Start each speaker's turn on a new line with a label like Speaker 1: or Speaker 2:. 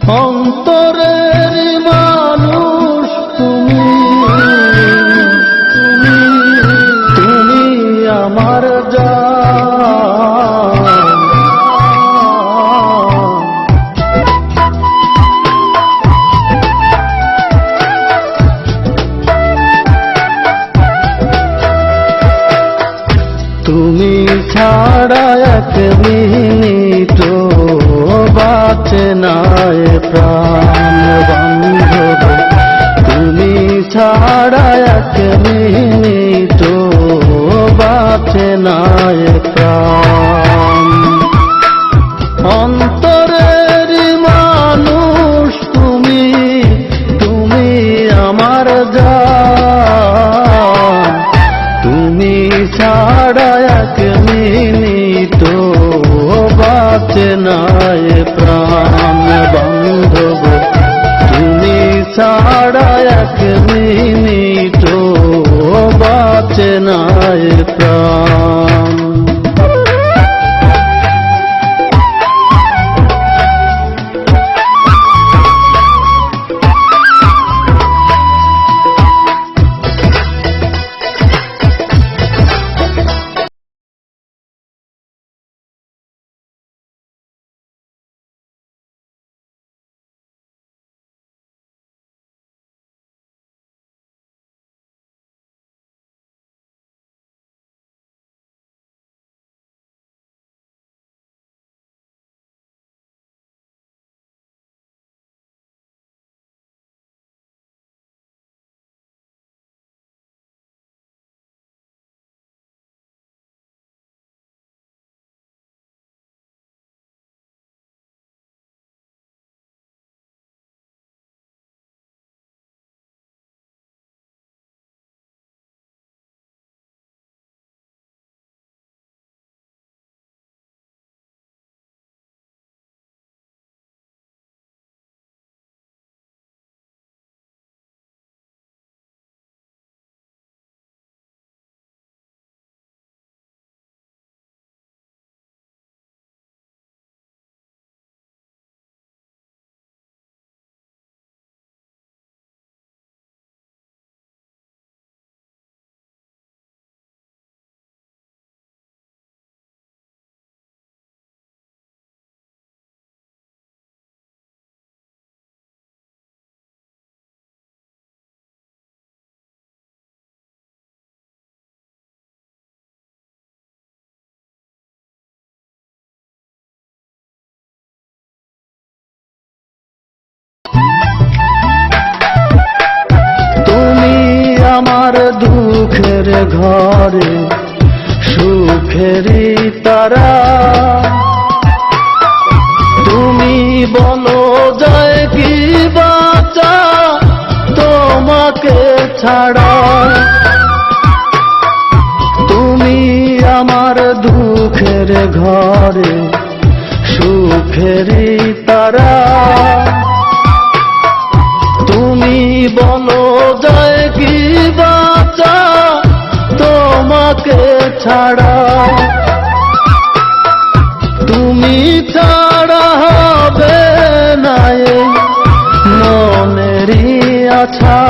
Speaker 1: অন্তরের মানুষ তুমি, তুমি তুমি আমার জান। তুমি ছাড়া এক মিনিট বাঁচে না এ প্রাণ বান্ধব, তুমি ছাড়া এক মিনিট বাঁচে না এ প্রাণ। অন্তরের মানুষ তুমি, তুমি আমার জান। তুমি ছাড়া এক মিনিট বাঁচে না এ প্রাণ বান্ধব, তুমি ছাড়া এক মিনিট বাঁচে না এ প্রাণ। আমার দুঃখের ঘরে সুখেরই তারা, তুমি বলো যায় কি বাঁচা তোমাকে ছাড়া। তুমি আমার দুঃখের ঘরে সুখেরই তারা, তুমি বলো যায় কি বাঁচা তোমাকে ছাড়া। তুমি ছাড়া হবে না এই মনেরই আশা।